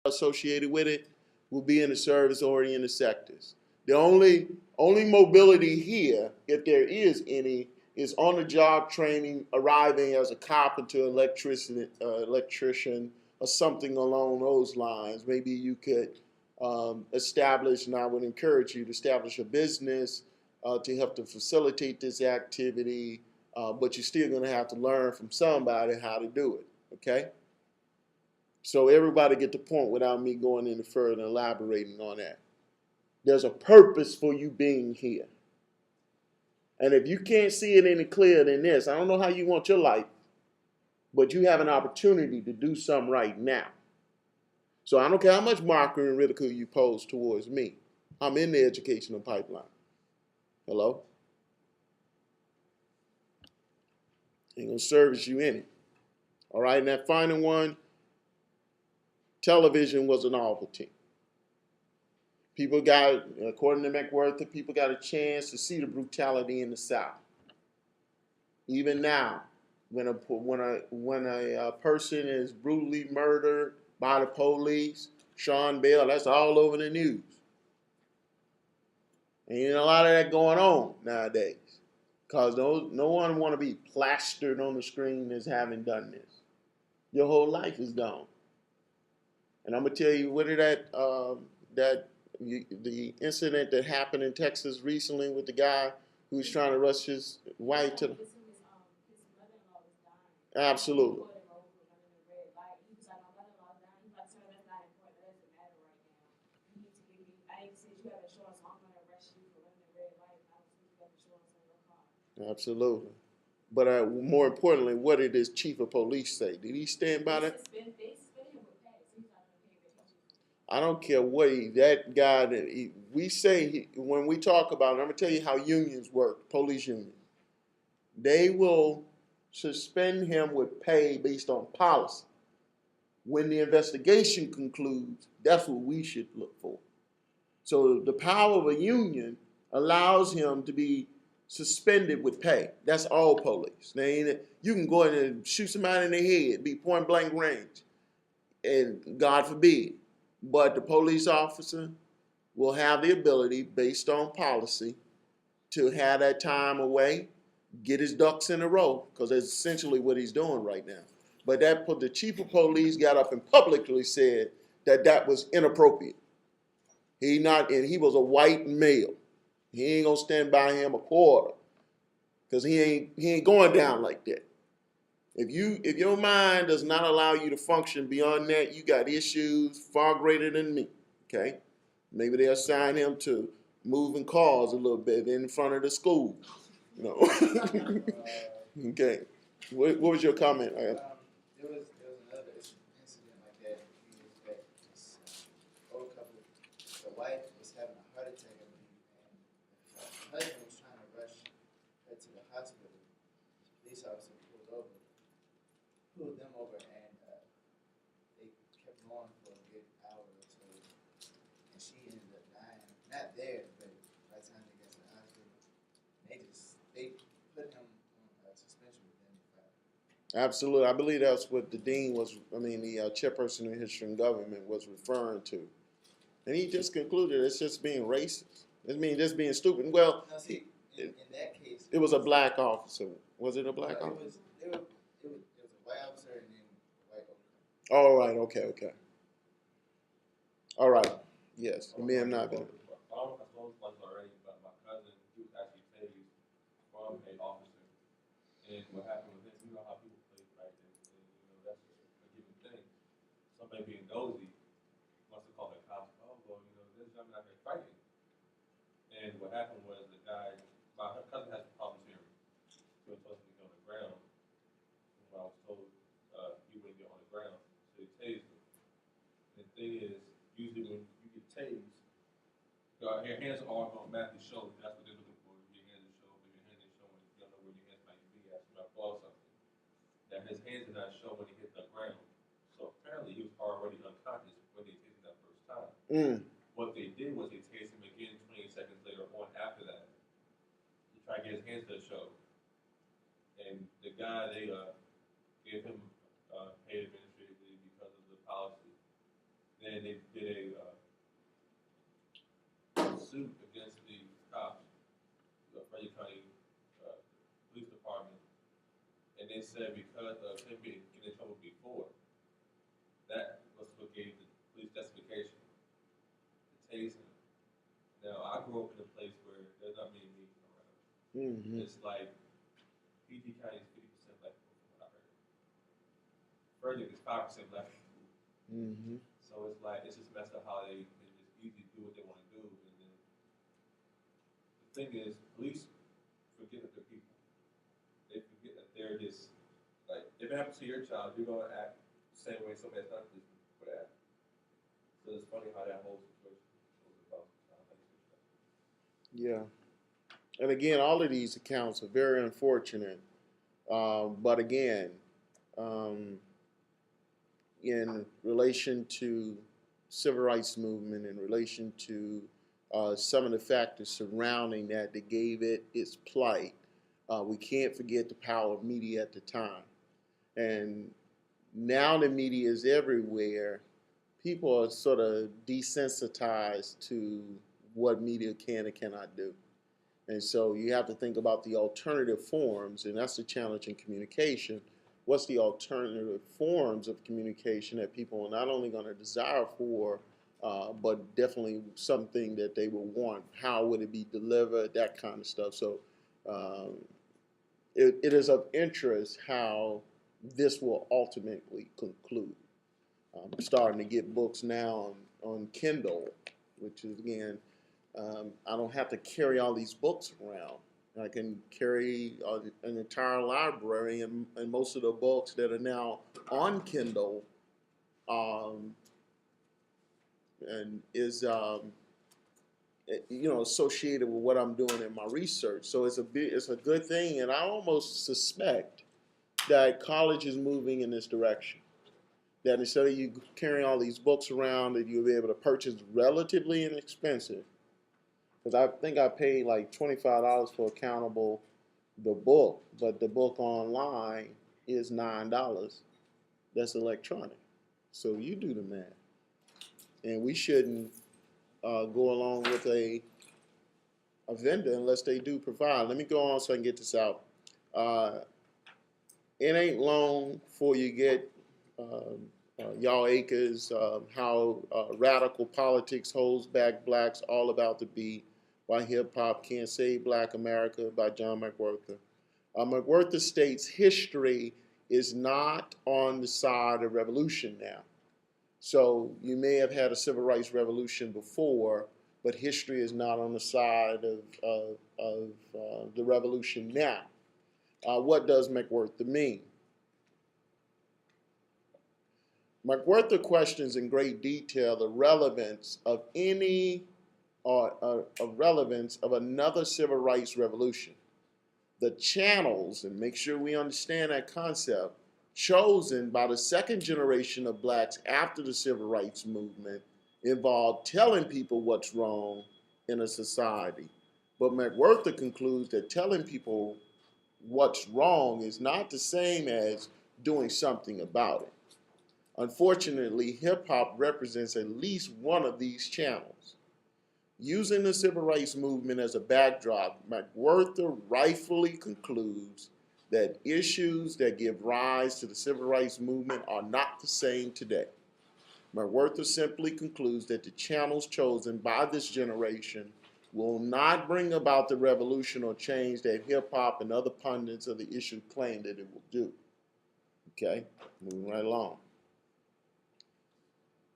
associated with it will be in the service-oriented sectors. The only mobility here, if there is any, is on-the-job training, arriving as a carpenter, electrician, or something along those lines. Maybe you could establish, and I would encourage you to establish a business to help to facilitate this activity, but you're still going to have to learn from somebody how to do it, okay? So everybody get the point without me going any further and elaborating on that. There's a purpose for you being here. And if you can't see it any clearer than this, I don't know how you want your life, but you have an opportunity to do something right now. So I don't care how much mockery and ridicule you pose towards me. I'm in the educational pipeline. Hello? Ain't gonna service you any. All right, and that final one, television was a novelty. People got, according to McWhirter, people got a chance to see the brutality in the South. Even now, when a person is brutally murdered by the police, Sean Bell, that's all over the news. And you know, a lot of that going on nowadays, because no one want to be plastered on the screen as having done this. Your whole life is gone. And I'm gonna tell you, what did the incident that happened in Texas recently with the guy who was trying to rush his wife to the... Absolutely. Absolutely. But more importantly, what did his chief of police say? Did he stand by that? I don't care what that guy, when we talk about it, I'm going to tell you how unions work, police unions. They will suspend him with pay based on policy. When the investigation concludes, that's what we should look for. So the power of a union allows him to be suspended with pay. That's all police. You can go in and shoot somebody in the head, be point blank range, and God forbid. But the police officer will have the ability, based on policy, to have that time away, get his ducks in a row, because that's essentially what he's doing right now. But the chief of police got up and publicly said that was inappropriate. He was a white male. He ain't gonna stand by him a quarter, because he ain't going down like that. If your mind does not allow you to function beyond that, you got issues far greater than me. Okay, maybe they'll assign him to moving cars a little bit in front of the school. You know. Okay. What was your comment? There was another incident like that a few years back. This old couple, the wife was having a heart attack, I believe, and the husband was trying to rush her to the hospital. The police officer pulled them over, and they kept going for a good hour or so, and she ended up dying. Not there, but by the time they got to the hospital, they put him on suspension within the five. Absolutely. I believe that's what the chairperson of history and government was referring to. And he just concluded it's just being racist. Just being stupid. Well, no, see, in that case, it was a black officer. Was it a black officer? It was a white officer and then a white officer. All right. Okay. All right. Yes. It may have not been. Already, but my cousin, he was actually tased from an officer. And what happened with this, you know how people play practice, and that's a given thing. Somebody being nosy must have called the cops. Oh, well, this young man out there fighting. And what happened was my cousin has problems hearing. He was supposed to be on the ground. When I was told he wouldn't get on the ground, so he tased him. And the thing is, usually when you get tased, your hands are automatically shown. That's what they're looking for. Your hands are shown, but your hands are showing. You don't know where your hands might be at. You might fall something. That his hands did not show when he hit the ground. So apparently he was already unconscious when they tased him that first time. What they did was they tased him again 20 seconds later on after that to try to get his hands to show. And the guy, they gave him paid administratively because of the policy. and they did a suit against the cops, the Frederick County Police Department, and they said because of him getting in trouble before, that was what gave the police justification to tase him. Now, I grew up in a place where there's not many meat around. Mm-hmm. It's like PG County is 50% black people, from what I heard. Frederick is 5% black people. Mm-hmm. So it's like, it's just messed up how they just easy do what they want to do. And then the thing is, police forget that they're people. They forget that they're just, like, if it happens to your child, you're going to act the same way somebody that's not police would act. So it's funny how that whole situation goes about. Yeah. And again, all of these accounts are very unfortunate. But again, in relation to civil rights movement, in relation to some of the factors surrounding that gave it its plight, we can't forget the power of media at the time. And now the media is everywhere. People are sort of desensitized to what media can and cannot do. And so you have to think about the alternative forms, and that's the challenge in communication. What's the alternative forms of communication that people are not only going to desire for, but definitely something that they will want? How would it be delivered? That kind of stuff. So it is of interest how this will ultimately conclude. I'm starting to get books now on Kindle, which is, again, I don't have to carry all these books around. I can carry an entire library, and most of the books that are now on Kindle and is associated with what I'm doing in my research. So it's a good thing, and I almost suspect that college is moving in this direction. That instead of you carrying all these books around, that you'll be able to purchase relatively inexpensive. Because I think I paid like $25 for Accountable, the book, but the book online is $9. That's electronic. So you do the math. And we shouldn't go along with a vendor unless they do provide. Let me go on so I can get this out. It ain't long before you get Y'all Acres, how radical politics holds back blacks, all about the beat. Why hip hop can't save Black America by John McWhorter. McWhorter states history is not on the side of revolution now. So you may have had a civil rights revolution before, but history is not on the side of the revolution now. What does McWhorter mean? McWhorter questions in great detail the relevance of another civil rights revolution. The channels, and make sure we understand that concept, chosen by the second generation of blacks after the civil rights movement involved telling people what's wrong in a society. But McWhorter concludes that telling people what's wrong is not the same as doing something about it. Unfortunately, hip-hop represents at least one of these channels. Using the civil rights movement as a backdrop, McWhorter rightfully concludes that issues that give rise to the civil rights movement are not the same today. McWhorter simply concludes that the channels chosen by this generation will not bring about the revolution or change that hip-hop and other pundits of the issue claim that it will do. Okay, moving right along.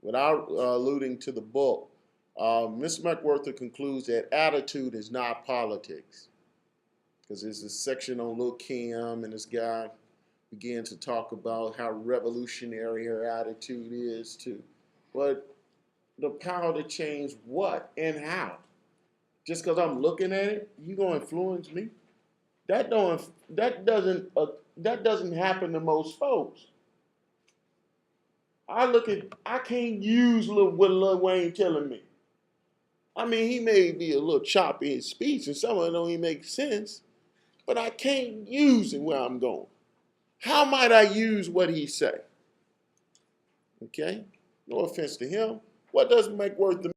Without alluding to the book, Ms. McWhorter concludes that attitude is not politics. Because there's a section on Lil' Kim, and this guy began to talk about how revolutionary her attitude is too. But the power to change what and how? Just because I'm looking at it, you gonna influence me? That doesn't happen to most folks. I can't use what Lil Wayne telling me. I mean, he may be a little choppy in speech, and some of it don't even make sense, but I can't use it where I'm going. How might I use what he say? Okay, No offense to him. What does McWorth